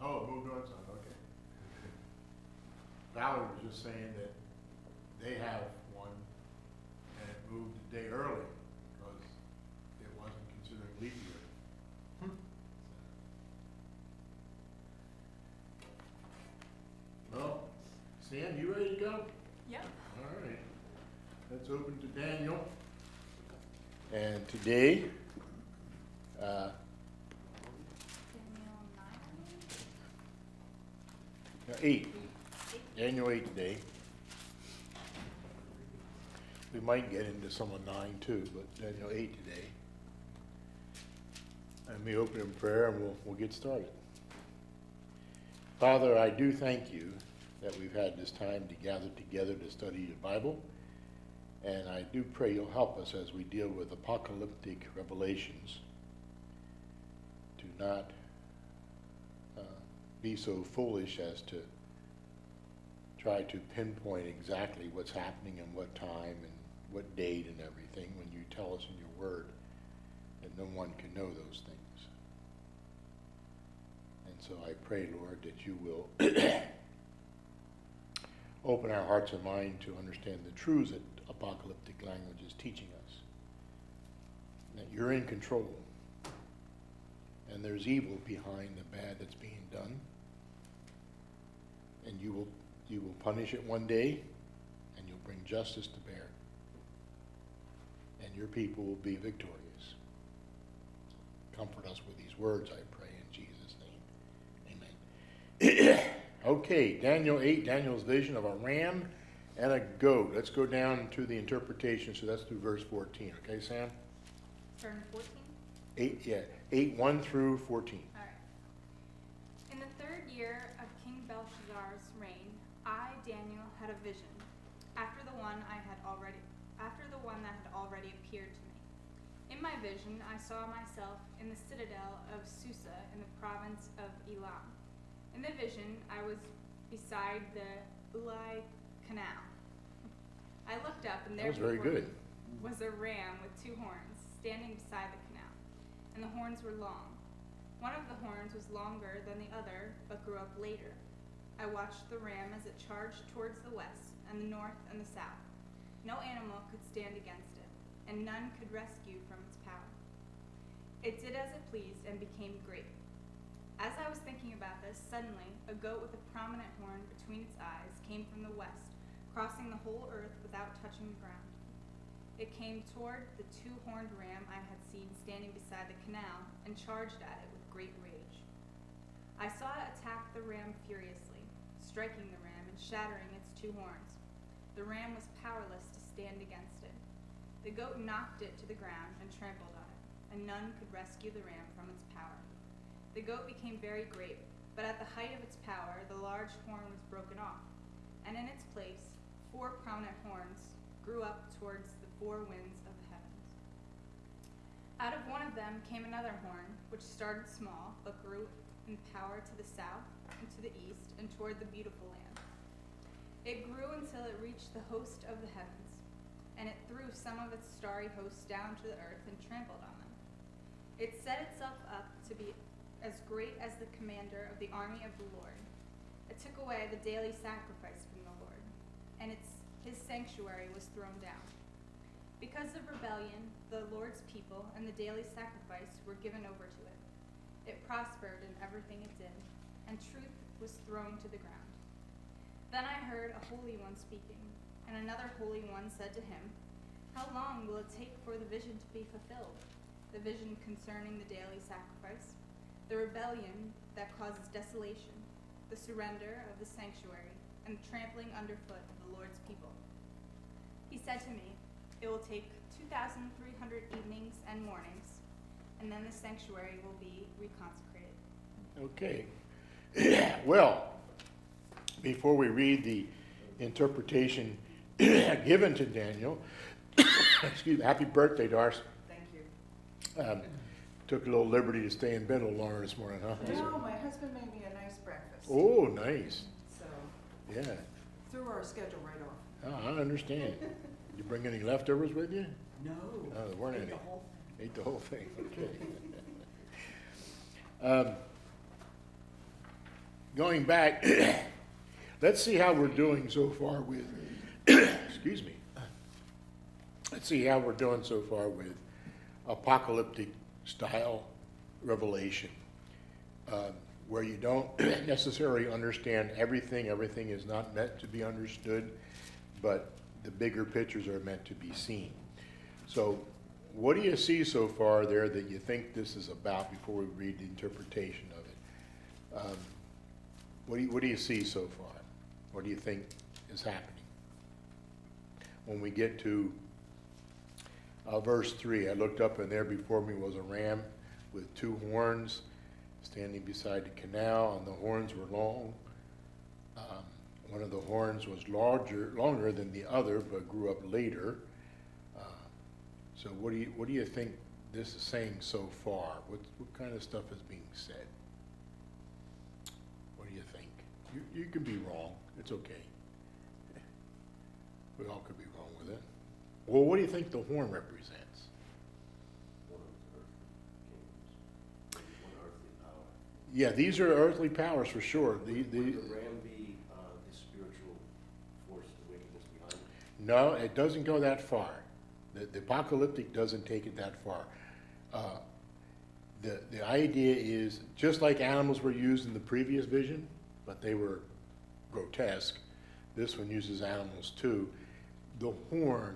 Oh, it moved on, son, okay. Valerie was just saying that they have one, and it moved a day early, because it wasn't considered leap year. Well, Sam, you ready to go? Yep. All right, let's open to Daniel. And today, Daniel 9. 8, Daniel 8 today. We might get into some of 9 too, but Daniel 8 today. Let me open in prayer and we'll get started. Father, I do thank you that we've had this time to gather together to study the Bible. And I do pray you'll help us as we deal with apocalyptic revelations to not be so foolish as to try to pinpoint exactly what's happening and what time and what date and everything when you tell us in your word that no one can know those things. And so I pray, Lord, that you will open our hearts and mind to understand the truths that apocalyptic language is teaching us. That you're in control. And there's evil behind the bad that's being done. And you will punish it one day, and you'll bring justice to bear. And your people will be victorious. Comfort us with these words, I pray, in Jesus' name. Amen. Okay, Daniel 8, Daniel's vision of a ram and a goat. Let's go down to the interpretation, so that's through verse 14. Okay, Sam? Starting 14? 8, 1 through 14. All right. In the 3rd year of King Belshazzar's reign, I, Daniel, had a vision after the one that had already appeared to me. In my vision, I saw myself in the citadel of Susa in the province of Elam. In the vision, I was beside the Ulai Canal. I looked up, and there That was very before good. me was a ram with 2 horns standing beside the canal, and the horns were long. One of the horns was longer than the other, but grew up later. I watched the ram as it charged towards the west, and the north, and the south. No animal could stand against it, and none could rescue from its power. It did as it pleased and became great. As I was thinking about this, suddenly a goat with a prominent horn between its eyes came from the west, crossing the whole earth without touching the ground. It came toward the 2-horned ram I had seen standing beside the canal and charged at it with great rage. I saw it attack the ram furiously, striking the ram and shattering its 2 horns. The ram was powerless to stand against it. The goat knocked it to the ground and trampled on it, and none could rescue the ram from its power. The goat became very great, but at the height of its power, the large horn was broken off, and in its place, 4 prominent horns grew up towards the 4 winds of the heavens. Out of one of them came another horn, which started small, but grew in power to the south, and to the east, and toward the beautiful land. It grew until it reached the host of the heavens, and it threw some of its starry hosts down to the earth and trampled on them. It set itself up to be as great as the commander of the army of the Lord. It took away the daily sacrifice from the Lord, and his sanctuary was thrown down. Because of rebellion, the Lord's people and the daily sacrifice were given over to it. It prospered in everything it did, and truth was thrown to the ground. Then I heard a Holy One speaking, and another Holy One said to him, "How long will it take for the vision to be fulfilled? The vision concerning the daily sacrifice, the rebellion that causes desolation, the surrender of the sanctuary, and the trampling underfoot of the Lord's people." He said to me, "It will take 2,300 evenings and mornings, and then the sanctuary will be reconsecrated." Okay. Well, before we read the interpretation given to Daniel, excuse me, happy birthday, Darce. Thank you. Took a little liberty to stay in bed a little longer this morning, huh? No, my husband made me a nice breakfast. Oh, nice. So, Yeah. threw our schedule right off. Oh, I understand. You bring any leftovers with you? No. Oh, there weren't ate any. the whole thing. Ate the whole thing. Okay. going back, let's see how we're doing so far with, excuse me. Let's see how we're doing so far with apocalyptic style revelation, where you don't necessarily understand everything. Everything is not meant to be understood, but the bigger pictures are meant to be seen. So what do you see so far there that you think this is about before we read the interpretation of it? What do you see so far? What do you think is happening? When we get to verse 3, I looked up, and there before me was a ram with two horns standing beside the canal, and the horns were long. One of the horns was longer than the other, but grew up later. So what do you think this is saying so far? What kind of stuff is being said? What do you think? You can be wrong. It's okay. We all could be wrong with it. Well, what do you think the horn represents? One of the earthly kingdoms, one earthly power. Yeah, these are earthly powers for sure. Would the ram be the spiritual force, the wickedness behind it? No, it doesn't go that far. The apocalyptic doesn't take it that far. The idea is, just like animals were used in the previous vision, but they were grotesque, this one uses animals too. The horn,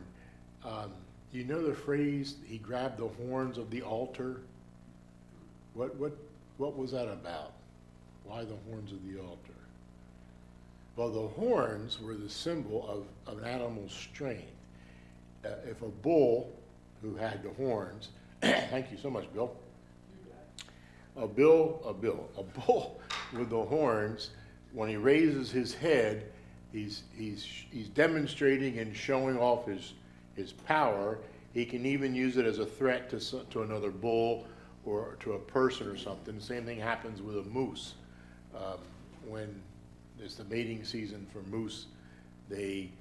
you know the phrase, he grabbed the horns of the altar? What was that about? Why the horns of the altar? Well, the horns were the symbol of an animal's strength. If a bull who had the horns, thank you so much, Bill. A bull with the horns, when he raises his head, he's demonstrating and showing off his power. He can even use it as a threat to another bull or to a person or something. The same thing happens with a moose. When it's the mating season for moose, they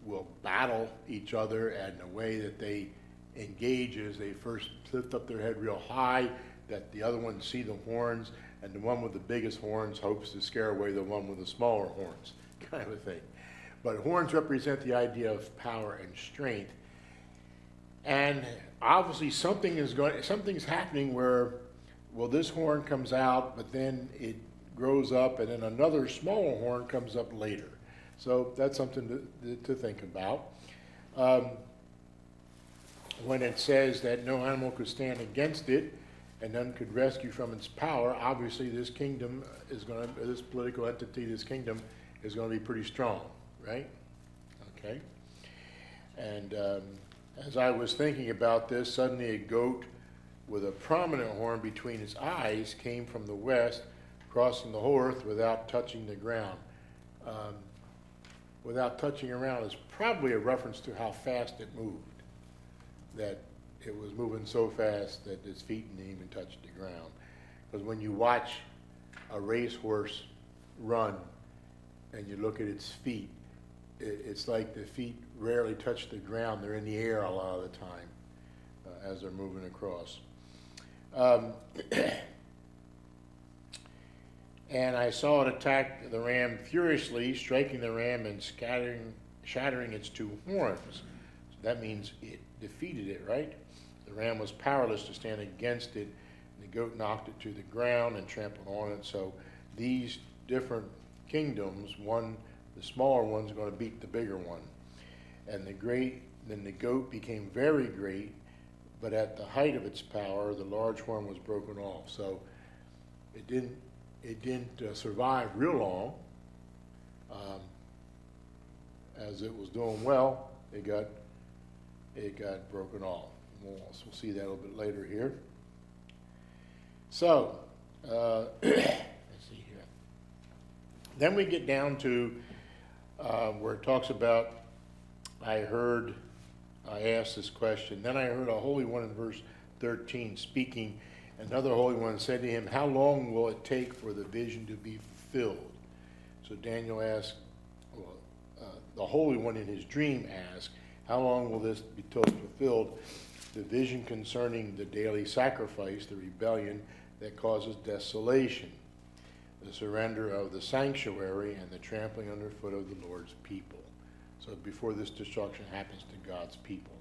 will battle each other, and the way that they engage is they first lift up their head real high, that the other ones see the horns, and the one with the biggest horns hopes to scare away the one with the smaller horns, kind of a thing. But horns represent the idea of power and strength. And obviously something's happening where, well, this horn comes out, but then it grows up, and then another smaller horn comes up later. So that's something to think about. When it says that no animal could stand against it and none could rescue from its power, obviously this kingdom this political entity, this kingdom is going to be pretty strong, right? Okay. And as I was thinking about this, suddenly a goat with a prominent horn between its eyes came from the west, crossing the whole earth without touching the ground. Without touching around is probably a reference to how fast it moved, that it was moving so fast that its feet didn't even touch the ground. Because when you watch a racehorse run and you look at its feet, it's like the feet rarely touch the ground. They're in the air a lot of the time as they're moving across. And I saw it attack the ram furiously, striking the ram and shattering its two horns. So that means it defeated it, right? The ram was powerless to stand against it. The goat knocked it to the ground and trampled on it. So these different kingdoms, the smaller one's going to beat the bigger one. And then the goat became very great, but at the height of its power, the large horn was broken off. So it didn't survive real long. As it was doing well, it got broken off. We'll see that a little bit later here. So let's see here. Then we get down to where it talks about, I asked this question. Then I heard a holy one in verse 13 speaking. Another holy one said to him, how long will it take for the vision to be fulfilled? So Daniel asked, the holy one in his dream asked, how long will this be till it's fulfilled? The vision concerning the daily sacrifice, the rebellion that causes desolation. the surrender of the sanctuary, and the trampling underfoot of the Lord's people. So before this destruction happens to God's people.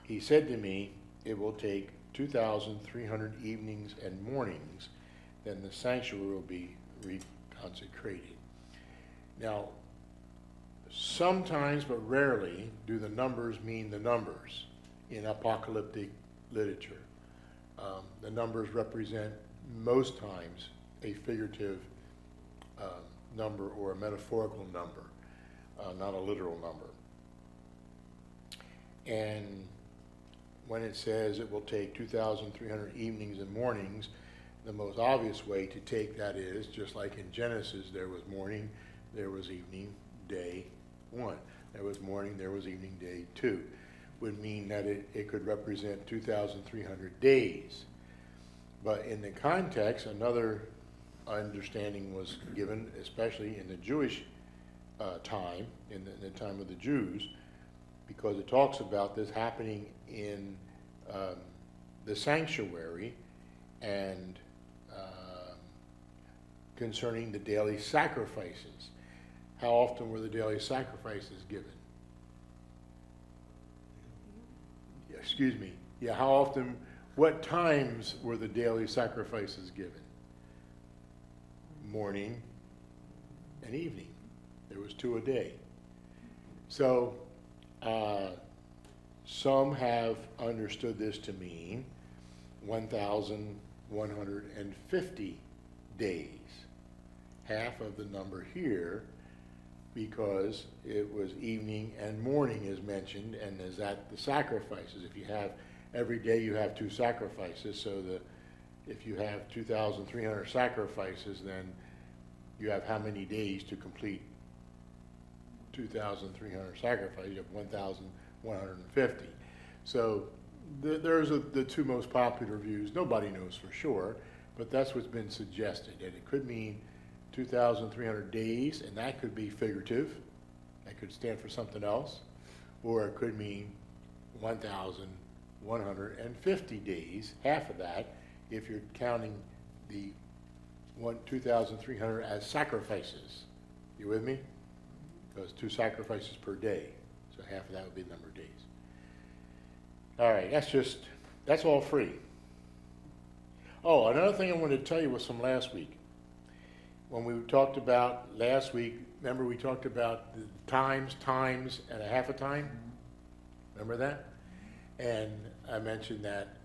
He said to me, it will take 2,300 evenings and mornings, then the sanctuary will be reconsecrated. Now, sometimes, but rarely, do the numbers mean the numbers in apocalyptic literature. The numbers represent, most times, a figurative number or a metaphorical number, not a literal number. And when it says it will take 2,300 evenings and mornings, the most obvious way to take that is, just like in Genesis, there was morning, there was evening, day 1. There was morning, there was evening, day 2. Would mean that it could represent 2,300 days. But in the context, another understanding was given, especially in the Jewish time, in the time of the Jews, because it talks about this happening in the sanctuary and concerning the daily sacrifices. How often were the daily sacrifices given? Excuse me. Yeah, how often, what times were the daily sacrifices given? Morning and evening. There was 2 a day. So, some have understood this to mean 1,150 days. Half of the number here, because it was evening and morning is mentioned, and is that the sacrifices. If you have, every day you have 2 sacrifices, so if you have 2,300 sacrifices, then you have how many days to complete 2,300 sacrifices? You have 1,150. So there's the 2 most popular views. Nobody knows for sure, but that's what's been suggested, and it could mean 2,300 days, and that could be figurative. That could stand for something else. Or it could mean 1,150 days, half of that, if you're counting the 2,300 as sacrifices. You with me? Because 2 sacrifices per day. So half of that would be the number of days. All right, that's all free. Oh, another thing I wanted to tell you was from last week. When we talked about last week, remember we talked about the times, and a half a time? Remember that? And I mentioned that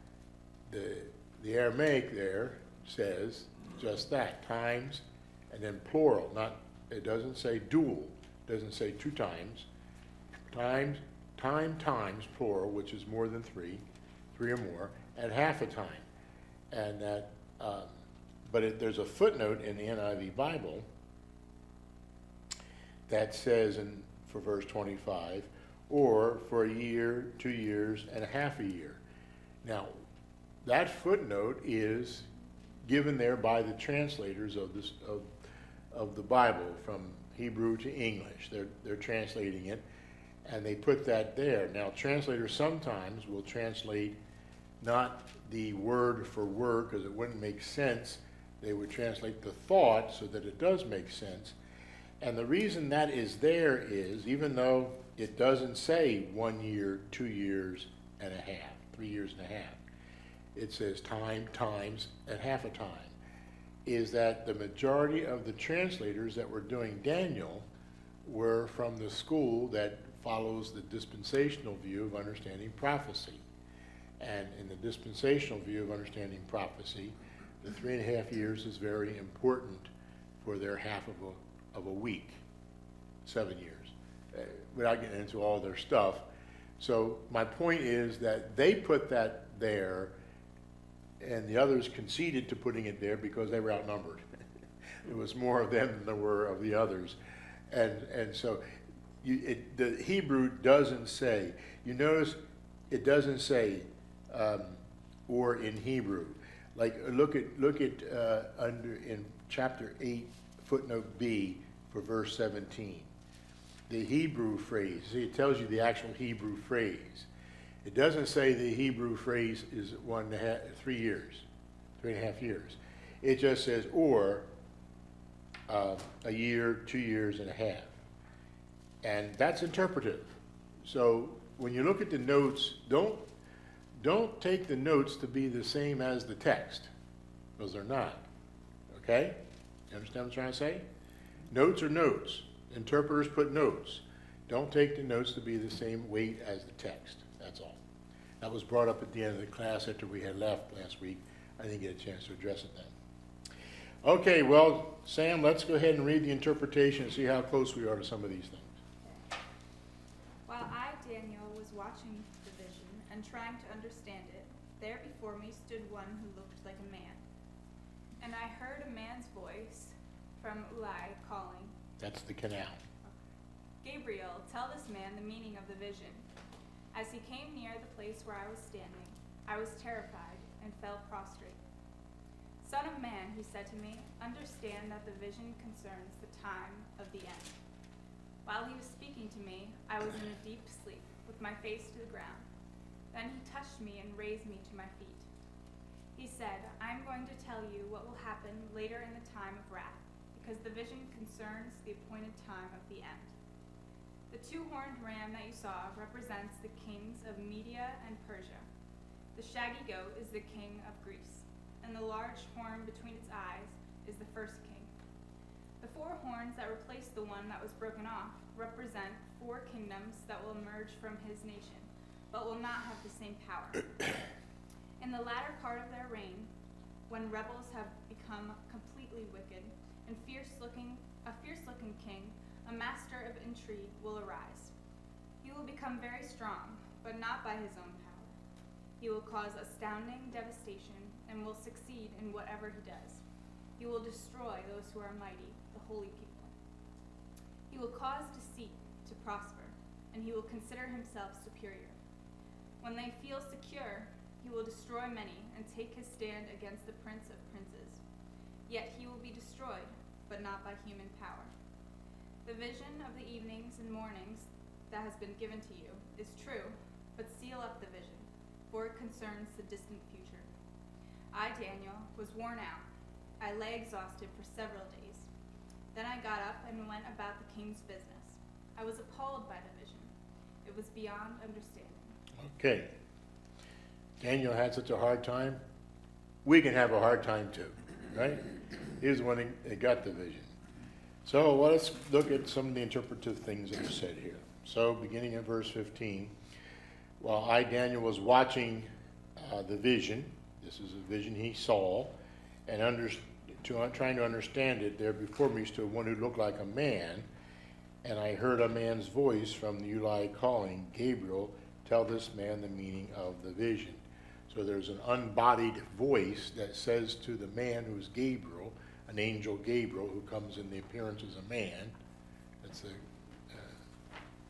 the Aramaic there says just that, times, and then plural. It doesn't say dual, it doesn't say 2 times. Times, plural, which is more than 3 or more, and half a time. And that, but there's a footnote in the NIV Bible that says, for verse 25, or for a year, 2 years, and a half a year. Now, that footnote is given there by the translators of the Bible from Hebrew to English. They're translating it, and they put that there. Now, translators sometimes will translate not the word for word, because it wouldn't make sense. They would translate the thought so that it does make sense. And the reason that is there is, even though it doesn't say 1 year, 2 years and a half, 3 years and a half, it says times, and half a time, is that the majority of the translators that were doing Daniel were from the school that follows the dispensational view of understanding prophecy. And in the dispensational view of understanding prophecy, the 3.5 years is very important for their half of a week, 7 years, without getting into all their stuff. So my point is that they put that there, and the others conceded to putting it there because they were outnumbered. It was more of them than there were of the others. And so the Hebrew doesn't say, you notice it doesn't say, or in Hebrew. Like look at under in chapter 8, footnote B for verse 17. The Hebrew phrase, see, it tells you the actual Hebrew phrase. It doesn't say the Hebrew phrase is 3 years, 3.5 years. It just says or a year, 2 years and a half. And that's interpretive. So when you look at the notes, don't take the notes to be the same as the text, because they're not. Okay? You understand what I'm trying to say? Notes are notes. Interpreters put notes. Don't take the notes to be the same weight as the text. That's all. That was brought up at the end of the class after we had left last week. I didn't get a chance to address it then. Okay, well, Sam, let's go ahead and read the interpretation and see how close we are to some of these things. While I, Daniel, was watching the vision and trying to understand it, there before me stood one who looked like a man. And I heard a man's voice from Ulai calling, That's the canal. Gabriel, tell this man the meaning of the vision. As he came near the place where I was standing, I was terrified and fell prostrate. Son of man, he said to me, understand that the vision concerns the time of the end. While he was speaking to me, I was in a deep sleep, with my face to the ground. Then he touched me and raised me to my feet. He said, I am going to tell you what will happen later in the time of wrath, because the vision concerns the appointed time of the end. The two-horned ram that you saw represents the kings of Media and Persia. The shaggy goat is the king of Greece, and the large horn between its eyes is the first king. The four horns that replace the one that was broken off represent 4 kingdoms that will emerge from his nation, but will not have the same power. In the latter part of their reign, when rebels have become completely wicked, and a fierce-looking king, a master of intrigue, will arise. He will become very strong, but not by his own power. He will cause astounding devastation and will succeed in whatever he does. He will destroy those who are mighty, the holy people. He will cause deceit to prosper, and he will consider himself superior. When they feel secure, he will destroy many and take his stand against the prince of princes. Yet he will be destroyed, but not by human power. The vision of the evenings and mornings that has been given to you is true, but seal up the vision, for it concerns the distant future. I, Daniel, was worn out. I lay exhausted for several days. Then I got up and went about the king's business. I was appalled by the vision. It was beyond understanding. Okay. Daniel had such a hard time. We can have a hard time too, right? He was the one that got the vision. So let's look at some of the interpretive things that are said here. So beginning in verse 15, while I, Daniel, was watching the vision, this is a vision he saw, and trying to understand it, there before me stood one who looked like a man, and I heard a man's voice from the Ulai calling, Gabriel, tell this man the meaning of the vision. So there's an unbodied voice that says to the man who's Gabriel, an angel Gabriel who comes in the appearance as a man. That's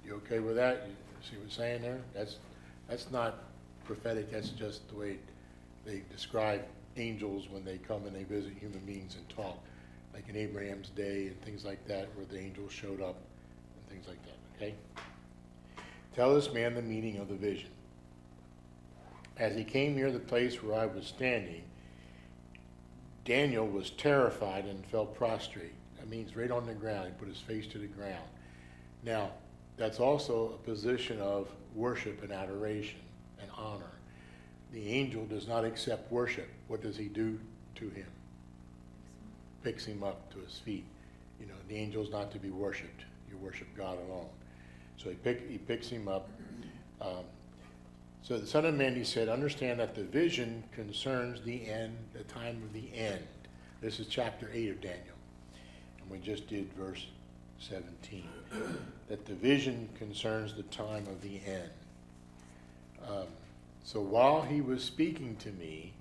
you okay with that? You see what I'm saying there? That's not prophetic. That's just the way they describe angels when they come and they visit human beings and talk, like in Abraham's day and things like that, where the angels showed up and things like that. Okay. Tell this man the meaning of the vision. As he came near the place where I was standing, Daniel was terrified and fell prostrate. That means right on the ground. He put his face to the ground. Now, that's also a position of worship and adoration and honor. The angel does not accept worship. What does he do to him? Picks him up to his feet. You know, the angel is not to be worshipped. You worship God alone. So he picks him up. So the Son of Man, he said, understand that the vision concerns the end, the time of the end. This is chapter 8 of Daniel. And we just did verse 17. That the vision concerns the time of the end. So while he was speaking to me,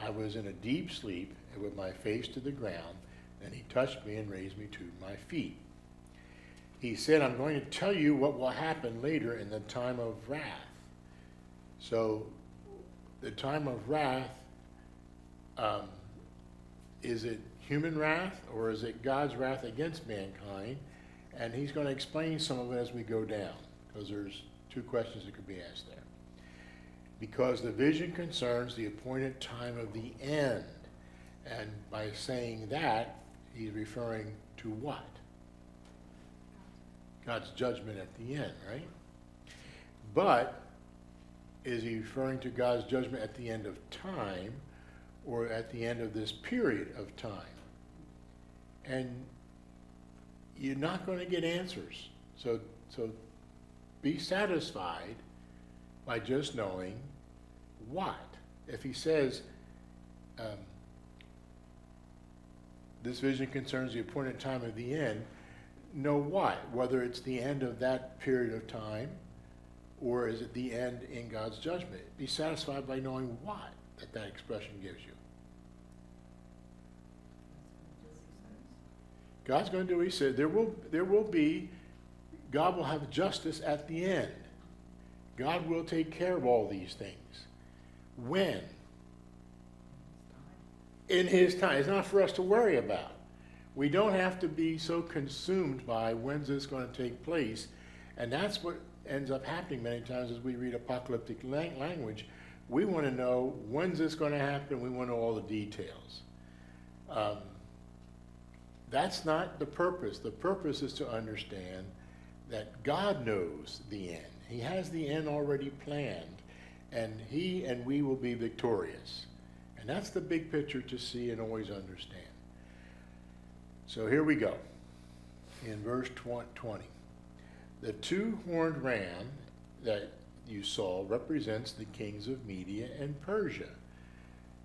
I was in a deep sleep and with my face to the ground. Then he touched me and raised me to my feet. He said, I'm going to tell you what will happen later in the time of wrath. So the time of wrath, is it human wrath or is it God's wrath against mankind? And he's going to explain some of it as we go down, because there's 2 questions that could be asked there. Because the vision concerns the appointed time of the end. And by saying that, he's referring to what? God's judgment at the end, right? But is he referring to God's judgment at the end of time or at the end of this period of time? And you're not going to get answers. So be satisfied by just knowing what. If he says, this vision concerns the appointed time of the end, know what? Whether it's the end of that period of time or is it the end in God's judgment? Be satisfied by knowing what that expression gives you. God's going to do what he said. There will be, God will have justice at the end. God will take care of all these things. When? In his time. It's not for us to worry about. We don't have to be so consumed by when's this going to take place. And that's what ends up happening many times as we read apocalyptic language. We want to know when's this going to happen. We want to know all the details. That's not the purpose. The purpose is to understand that God knows the end. He has the end already planned, and he and we will be victorious. And that's the big picture to see and always understand. So here we go. In verse 20. The two-horned ram that you saw represents the kings of Media and Persia.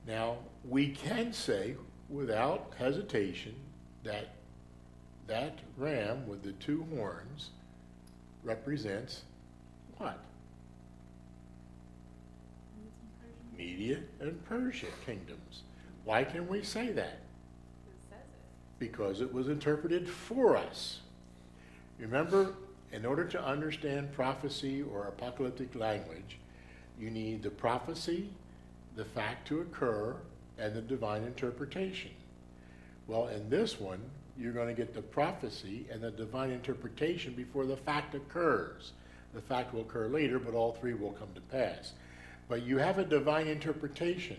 Now, we can say without hesitation that that ram with the two horns represents what? Media and Persia kingdoms. Why can we say that? It says it. Because it was interpreted for us. Remember, in order to understand prophecy or apocalyptic language, you need the prophecy, the fact to occur, and the divine interpretation. Well, in this one, you're going to get the prophecy and the divine interpretation before the fact occurs. The fact will occur later, but all three will come to pass. But you have a divine interpretation,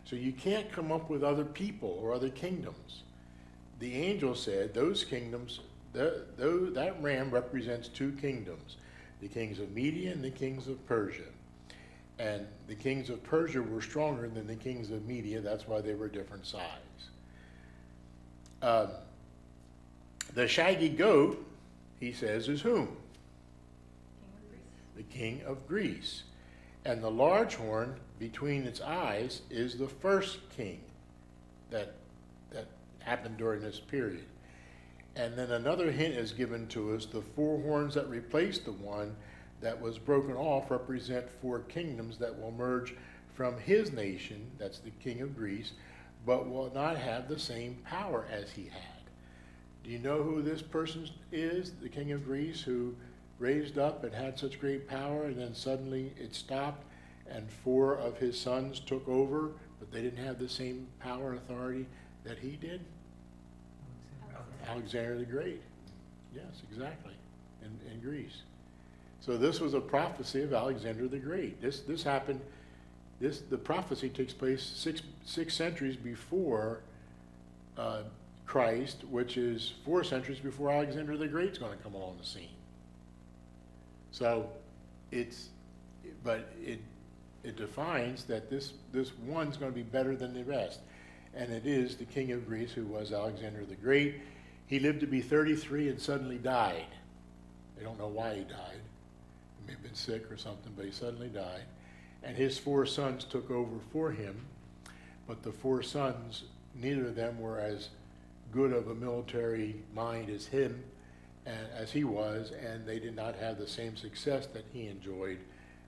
so you can't come up with other people or other kingdoms. The angel said those kingdoms, that ram represents two kingdoms, the kings of Media and the kings of Persia. And the kings of Persia were stronger than the kings of Media, that's why they were different size. The shaggy goat, he says, is whom? The king of Greece. And the large horn between its eyes is the first king that happened during this period. And then another hint is given to us. The four horns that replaced the one that was broken off represent four kingdoms that will merge from his nation, that's the king of Greece, but will not have the same power as he had. Do you know who this person is, the king of Greece, who raised up and had such great power, and then suddenly it stopped, and four of his sons took over, but they didn't have the same power and authority that he did? Alexander the Great. Yes, exactly, in Greece. So this was a prophecy of Alexander the Great. This happened, the prophecy takes place six centuries before Christ, which is 4 centuries before Alexander the Great's going to come along the scene. So it defines that this one's going to be better than the rest. And it is the king of Greece, who was Alexander the Great. He lived to be 33 and suddenly died. They don't know why he died. He may have been sick or something, but he suddenly died. And his 4 sons took over for him. But the 4 sons, neither of them were as good of a military mind as him, and as he was, and they did not have the same success that he enjoyed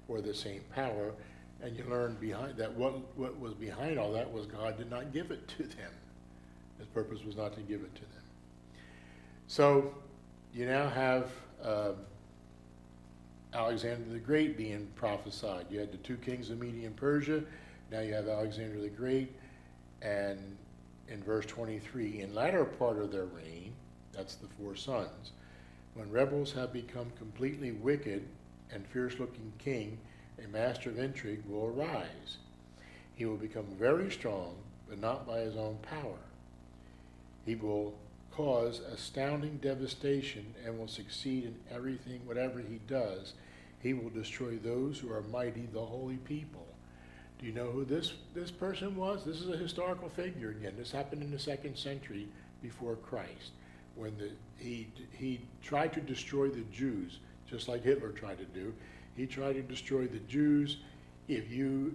or the same power. And you learn behind that what was behind all that was God did not give it to them. His purpose was not to give it to them. So you now have Alexander the Great being prophesied. You had the 2 kings of Media and Persia. Now you have Alexander the Great. And in verse 23, in latter part of their reign, that's the 4 sons, when rebels have become completely wicked and fierce-looking king, a master of intrigue will arise. He will become very strong, but not by his own power. He will cause astounding devastation and will succeed in everything, whatever he does. He will destroy those who are mighty, the holy people. Do you know who this person was? This is a historical figure again. This happened in the 2nd century before Christ, when he tried to destroy the Jews, just like Hitler tried to do. He tried to destroy the Jews. If you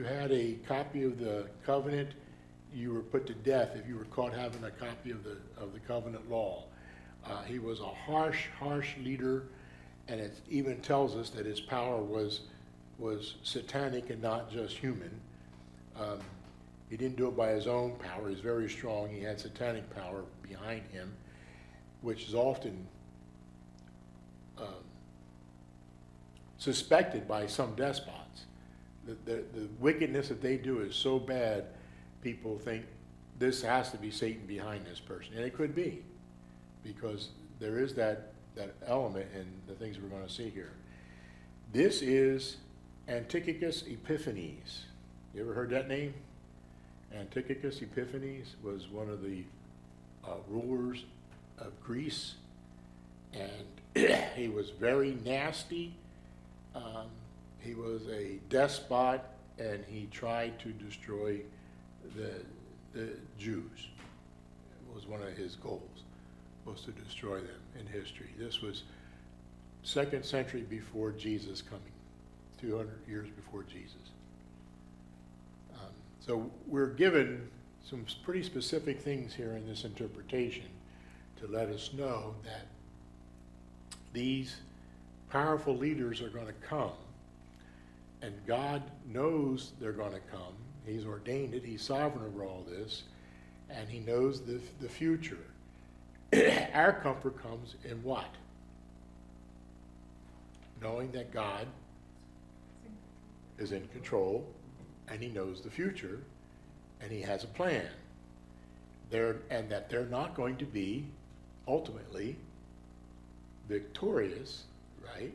had a copy of the covenant, you were put to death if you were caught having a copy of the covenant law. He was a harsh leader, and it even tells us that his power was satanic and not just human. He didn't do it by his own power. He's very strong. He had satanic power behind him, which is often suspected by some despots. The wickedness that they do is so bad, people think this has to be Satan behind this person. And it could be, because there is that element in the things we're going to see here. This is Antiochus Epiphanes. You ever heard that name? Antiochus Epiphanes was one of the rulers of Greece, and he was very nasty. He was a despot, and he tried to destroy the Jews. It was one of his goals, was to destroy them in history. This was 2nd century before Jesus coming, 200 years before Jesus. So we're given some pretty specific things here in this interpretation to let us know that these powerful leaders are going to come, and God knows they're going to come. He's ordained it. He's sovereign over all this, and he knows the future. Our comfort comes in what? Knowing that God is in control, and he knows the future, and he has a plan. And that they're not going to be ultimately victorious, right?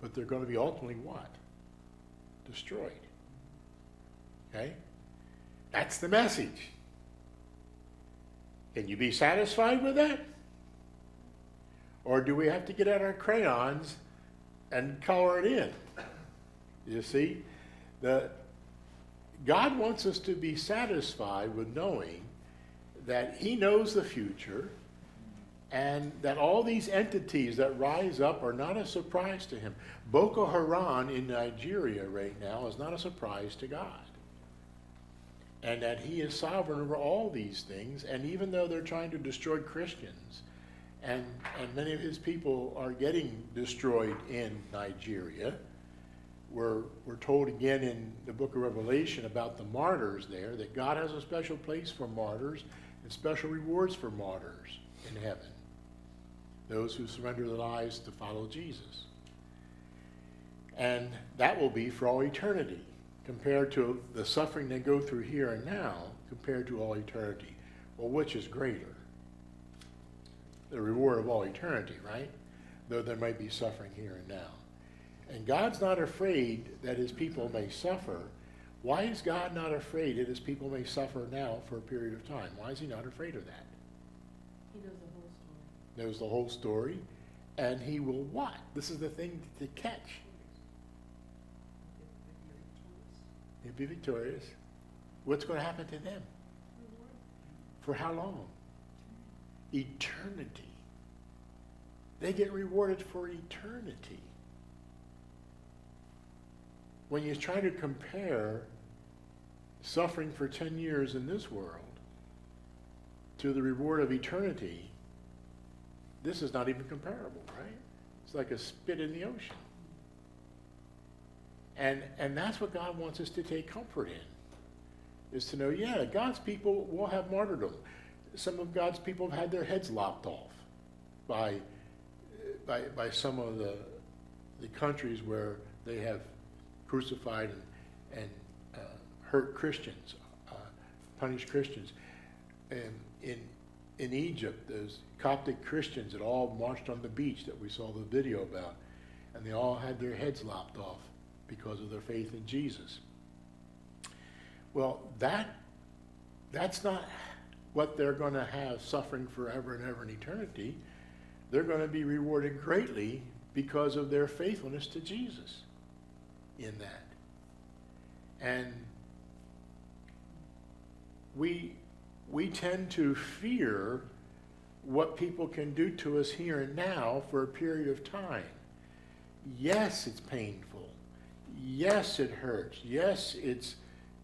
But they're going to be ultimately what? Destroyed. Okay? That's the message. Can you be satisfied with that? Or do we have to get out our crayons and color it in? You see? God wants us to be satisfied with knowing that he knows the future, and that all these entities that rise up are not a surprise to him. Boko Haram in Nigeria right now is not a surprise to God. And that he is sovereign over all these things, and even though they're trying to destroy Christians, and many of his people are getting destroyed in Nigeria, we're told again in the book of Revelation about the martyrs there, that God has a special place for martyrs and special rewards for martyrs in heaven. Those who surrender their lives to follow Jesus. And that will be for all eternity, compared to the suffering they go through here and now, compared to all eternity. Well, which is greater? The reward of all eternity, right? Though there might be suffering here and now. And God's not afraid that his people may suffer. Why is God not afraid that his people may suffer now for a period of time? Why is he not afraid of that? He knows the whole story. Knows the whole story. And he will what? This is the thing to catch. He'll be victorious. What's going to happen to them? For how long? Eternity. They get rewarded for eternity. When you try to compare suffering for 10 years in this world to the reward of eternity, this is not even comparable, right? It's like a spit in the ocean. And that's what God wants us to take comfort in, is to know, yeah, God's people will have martyrdom. Some of God's people have had their heads lopped off by some of the countries where they have crucified and hurt Christians, punished Christians. And in Egypt, those Coptic Christians that all marched on the beach that we saw the video about, and they all had their heads lopped off because of their faith in Jesus. Well, that's not what they're going to have suffering forever and ever in eternity, they're going to be rewarded greatly because of their faithfulness to Jesus in that. And we tend to fear what people can do to us here and now for a period of time. Yes, it's painful. Yes, it hurts. Yes, it's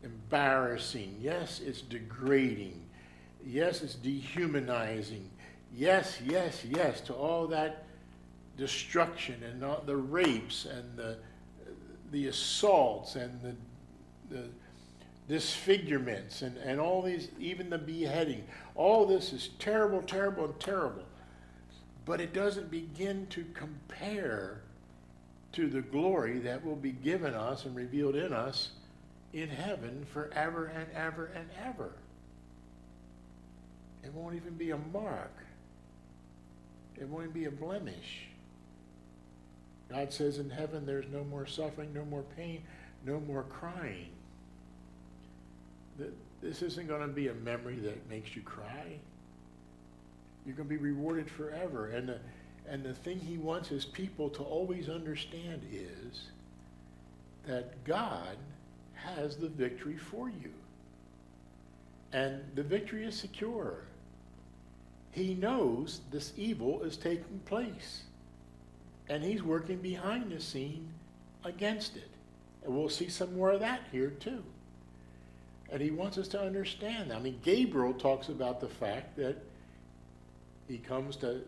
embarrassing. Yes, it's degrading. Yes, it's dehumanizing. Yes, yes, yes to all that destruction and all the rapes and the assaults and the disfigurements and all these, even the beheading. All this is terrible, terrible, and terrible. But it doesn't begin to compare to the glory that will be given us and revealed in us in heaven forever and ever and ever. It won't even be a mark. It won't even be a blemish. God says in heaven there's no more suffering, no more pain, no more crying. This isn't going to be a memory that makes you cry. You're going to be rewarded forever. And the thing he wants his people to always understand is that God has the victory for you. And the victory is secure. He knows this evil is taking place. And he's working behind the scene against it. And we'll see some more of that here too. And he wants us to understand that. I mean, Gabriel talks about the fact that he comes to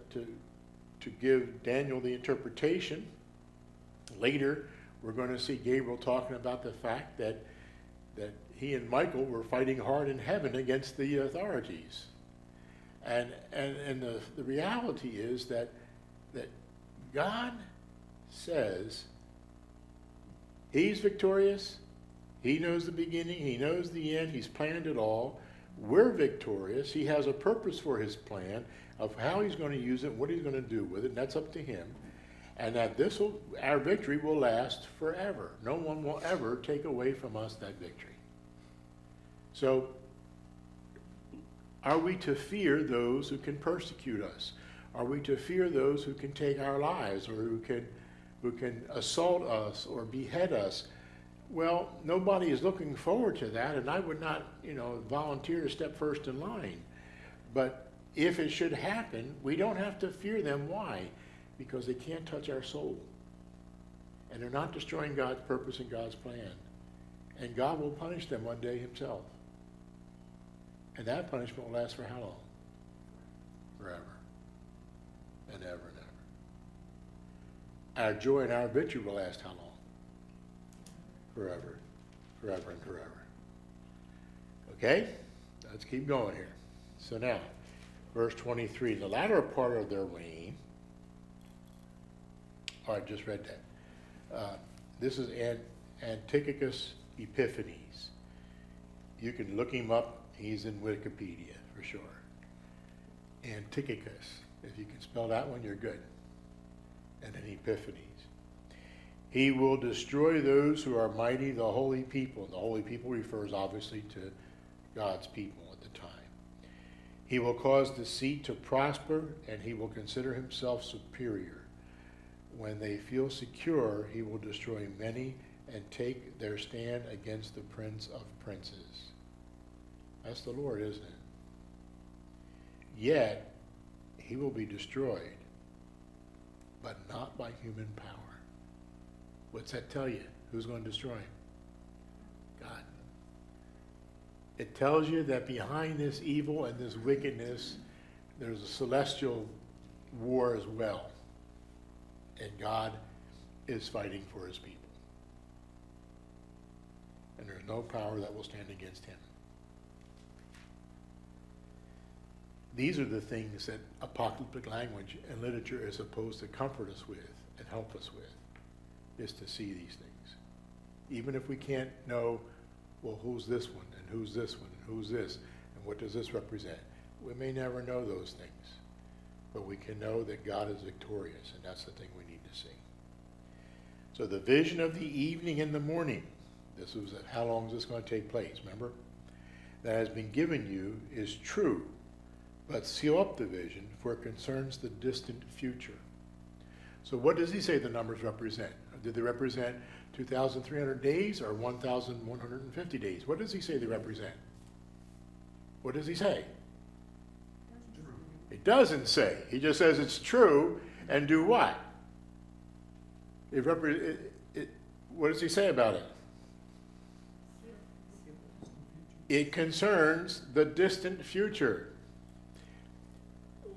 give Daniel the interpretation. Later, we're going to see Gabriel talking about the fact that he and Michael were fighting hard in heaven against the authorities. And the reality is that God says he's victorious. He knows the beginning. He knows the end. He's planned it all. We're victorious. He has a purpose for his plan of how he's going to use it, what he's going to do with it, and that's up to him. And that our victory will last forever. No one will ever take away from us that victory. So, are we to fear those who can persecute us? Are we to fear those who can take our lives or who can assault us or behead us? Well, nobody is looking forward to that, and I would not, volunteer to step first in line. But if it should happen, we don't have to fear them. Why? Because they can't touch our soul. And they're not destroying God's purpose and God's plan. And God will punish them one day himself. And that punishment will last for how long? Forever. And ever and ever. Our joy and our victory will last how long? Forever. Forever and forever. Okay? Let's keep going here. So now, verse 23, the latter part of their reign. Oh, I just read that. This is Antiochus Epiphanes. You can look him up. He's in Wikipedia for sure. Antiochus. If you can spell that one, you're good. And then Epiphanes. He will destroy those who are mighty, the holy people. The holy people refers obviously to God's people at the time. He will cause deceit to prosper, and he will consider himself superior. When they feel secure, he will destroy many and take their stand against the prince of princes. That's the Lord, isn't it? Yet, he will be destroyed, but not by human power. What's that tell you? Who's going to destroy him? God. It tells you that behind this evil and this wickedness, there's a celestial war as well. And God is fighting for his people. And there's no power that will stand against him. These are the things that apocalyptic language and literature is supposed to comfort us with and help us with, is to see these things. Even if we can't know, well, who's this one, and who's this one, and who's this, and what does this represent? We may never know those things, but we can know that God is victorious, and that's the thing we need to see. So the vision of the evening and the morning, this was how long is this going to take place, remember? that has been given you is true, but seal up the vision, for it concerns the distant future. So what does he say the numbers represent? Did they represent 2,300 days or 1,150 days? What does he say they represent? What does he say? It doesn't say. He just says it's true, and do what? What does he say about it? It concerns the distant future.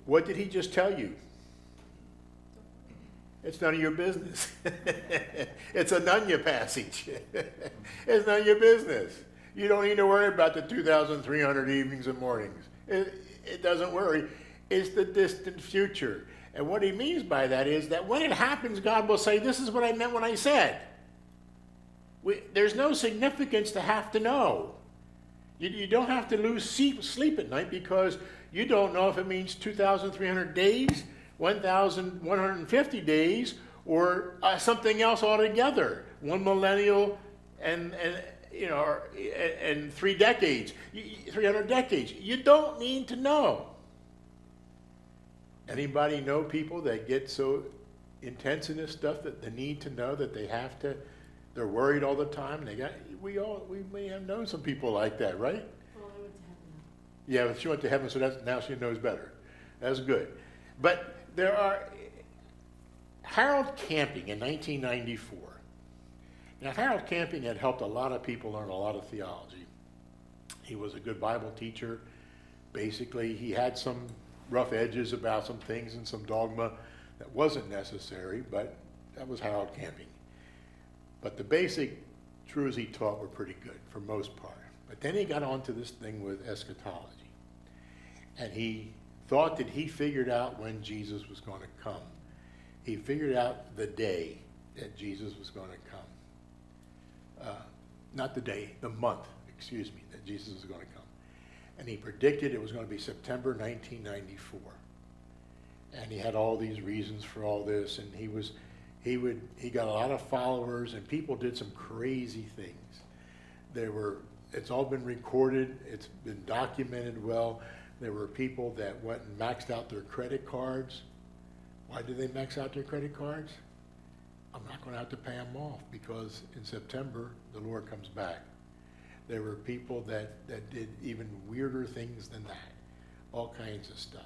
What did he just tell you? It's none of your business. It's a Nunya passage. It's none of your business. You don't need to worry about the 2,300 evenings and mornings. It doesn't worry. It's the distant future. And what he means by that is that when it happens, God will say, this is what I meant when I said. There's no significance to have to know. You don't have to lose sleep at night because you don't know if it means 2,300 days, 1,150 days, or something else altogether. 1 millennial and 3 decades, 300 decades. You don't need to know. Anybody know people that get so intense in this stuff that they need to know that they have to? They're worried all the time. We may have known some people like that, right? Well, I went to heaven. Yeah, but she went to heaven, so now she knows better. That's good. But there are Harold Camping in 1994. Now, Harold Camping had helped a lot of people learn a lot of theology. He was a good Bible teacher. Basically, he had some rough edges about some things and some dogma that wasn't necessary, but that was Harold Camping. But the basic truths he taught were pretty good for most part. But then he got onto this thing with eschatology. And he thought that he figured out when Jesus was going to come. He figured out the day that Jesus was going to come. Not the day, the month, that Jesus was going to come. And he predicted it was going to be September 1994. And he had all these reasons for all this, and he got a lot of followers, and people did some crazy things. It's all been recorded, it's been documented well. There were people that went and maxed out their credit cards. Why did they max out their credit cards? I'm not going to have to pay them off because in September the Lord comes back. There were people that did even weirder things than that, all kinds of stuff.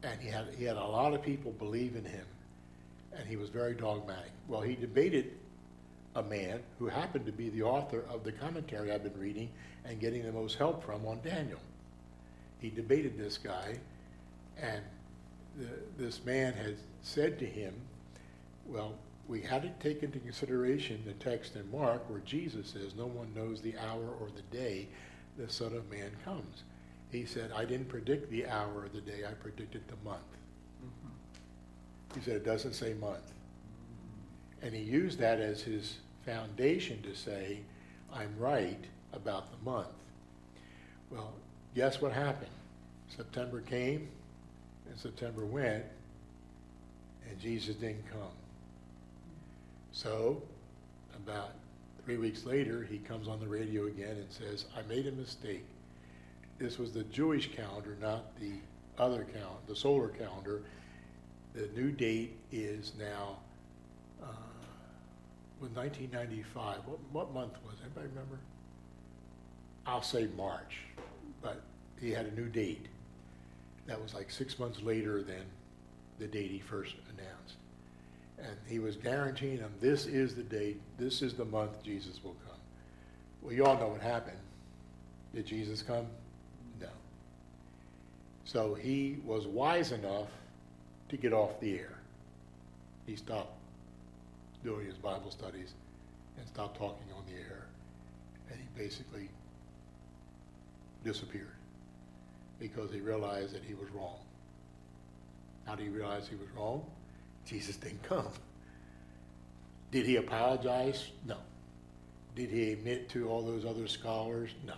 And he had a lot of people believe in him, and he was very dogmatic. Well, he debated a man who happened to be the author of the commentary I've been reading and getting the most help from on Daniel. He debated this guy, and this man had said to him, well, we had to take into consideration the text in Mark where Jesus says, no one knows the hour or the day the Son of Man comes. He said, I didn't predict the hour or the day, I predicted the month. Mm-hmm. He said, it doesn't say month. And he used that as his foundation to say, I'm right about the month. Well, guess what happened? September came, and September went, and Jesus didn't come. So, about 3 weeks later, he comes on the radio again and says, I made a mistake. This was the Jewish calendar, not the other calendar, the solar calendar. The new date is now, with 1995. What month was it? Anybody remember? I'll say March, but he had a new date. That was like 6 months later than the date he first announced. And he was guaranteeing them, this is the date, this is the month Jesus will come. Well, you all know what happened. Did Jesus come? No. So he was wise enough to get off the air. He stopped doing his Bible studies and stopped talking on the air. And he basically disappeared because he realized that he was wrong. How did he realize he was wrong? Jesus didn't come. Did he apologize? No. Did he admit to all those other scholars? No.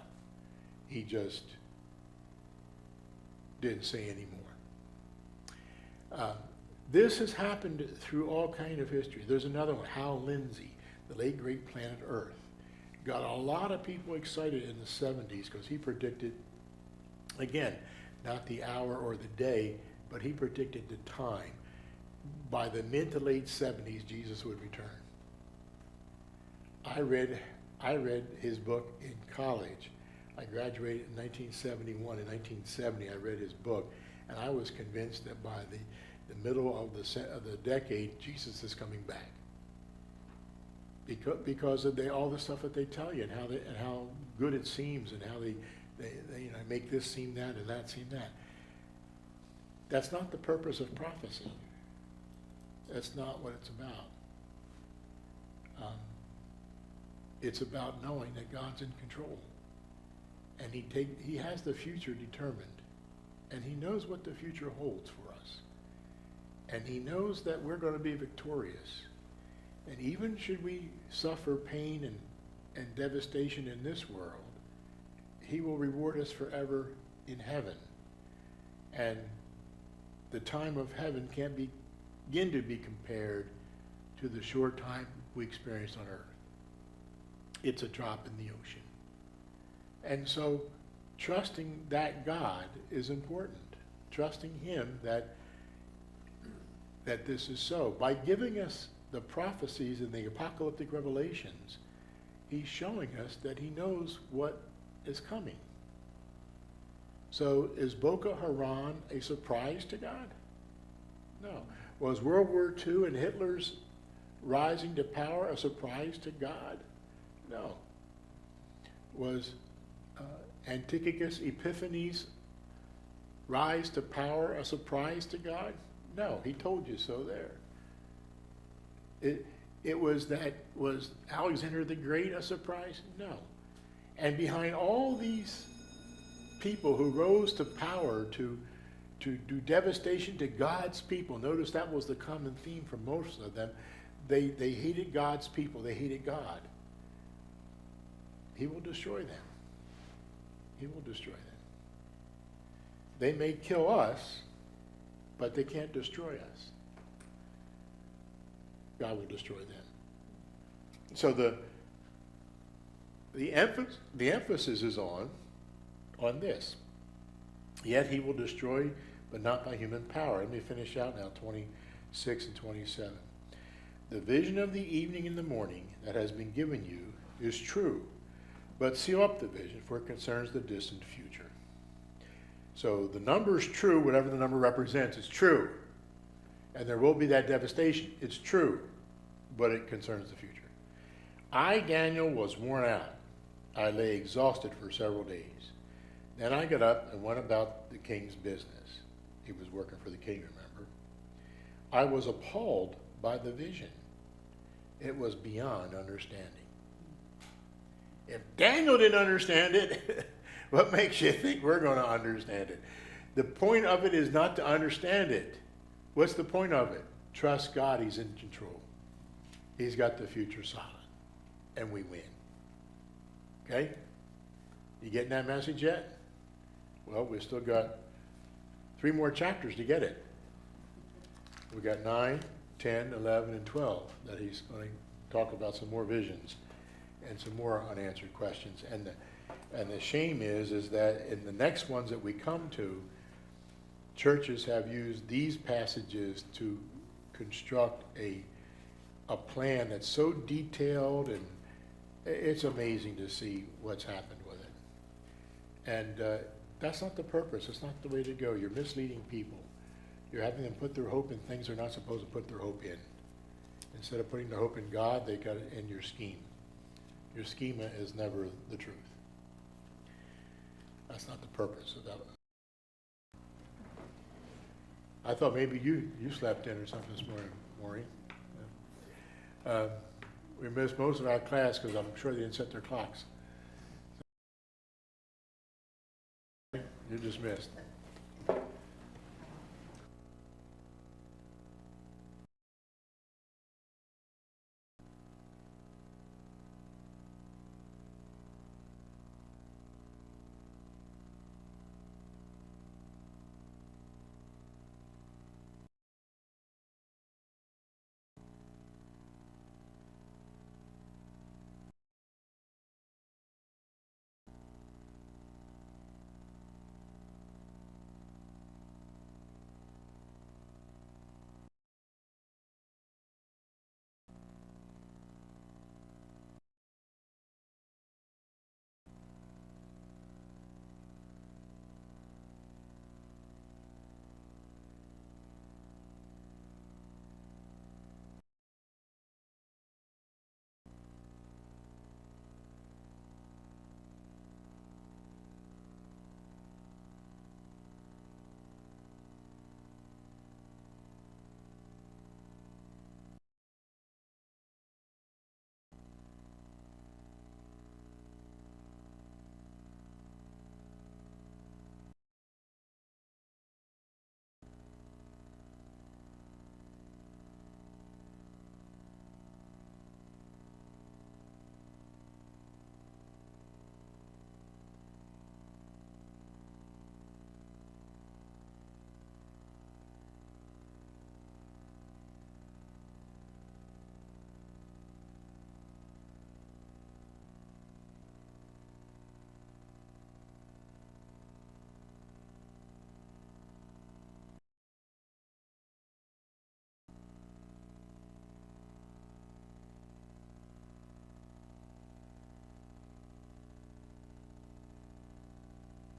He just didn't say anymore. This has happened through all kind of history. There's another one, Hal Lindsey, the late great planet Earth. got a lot of people excited in the 70s because he predicted, again, not the hour or the day, but he predicted the time. By the mid to late 70s, Jesus would return. I read his book in college. I graduated in 1971. In 1970, I read his book, and I was convinced that by the middle of the decade, Jesus is coming back. Because of all the stuff that they tell you, and how good it seems, and how they make this seem that and that seem that. That's not the purpose of prophecy. That's not what it's about. It's about knowing that God's in control, and He has the future determined, and He knows what the future holds for us, and He knows that we're going to be victorious. And even should we suffer pain and devastation in this world, He will reward us forever in heaven. And the time of heaven can't begin to be compared to the short time we experienced on earth. It's a drop in the ocean. And so trusting that God is important. Trusting Him that this is so. By giving us the prophecies and the apocalyptic revelations, He's showing us that He knows what is coming. So is Boko Haram a surprise to God? No. Was World War II and Hitler's rising to power a surprise to God? No. Was Antiochus Epiphanes' rise to power a surprise to God? No. He told you so there. Was Alexander the Great a surprise? No. And behind all these people who rose to power to do devastation to God's people, notice that was the common theme for most of them. They hated God's people. They hated God. He will destroy them. He will destroy them. They may kill us, but they can't destroy us. God will destroy them. So the emphasis is on this. Yet He will destroy, but not by human power. Let me finish out now, 26 and 27. The vision of the evening and the morning that has been given you is true, but seal up the vision, for it concerns the distant future. So the number is true, whatever the number represents, it's true. And there will be that devastation. It's true, but it concerns the future. I, Daniel, was worn out. I lay exhausted for several days. Then I got up and went about the king's business. He was working for the king, remember? I was appalled by the vision. It was beyond understanding. If Daniel didn't understand it, what makes you think we're going to understand it? The point of it is not to understand it. What's the point of it? Trust God. He's in control. He's got the future solid. And we win. Okay? You getting that message yet? Well, we've still got 3 more chapters to get it. We've got 9, 10, 11, and 12 that he's going to talk about some more visions and some more unanswered questions. And the shame is that in the next ones that we come to, churches have used these passages to construct a plan that's so detailed, and it's amazing to see what's happened with it. And that's not the purpose. It's not the way to go. You're misleading people. You're having them put their hope in things they're not supposed to put their hope in. Instead of putting their hope in God, they got it in your scheme. Your schema is never the truth. That's not the purpose of that. I thought maybe you slept in or something this morning, Maureen. We missed most of our class because I'm sure they didn't set their clocks. You're dismissed.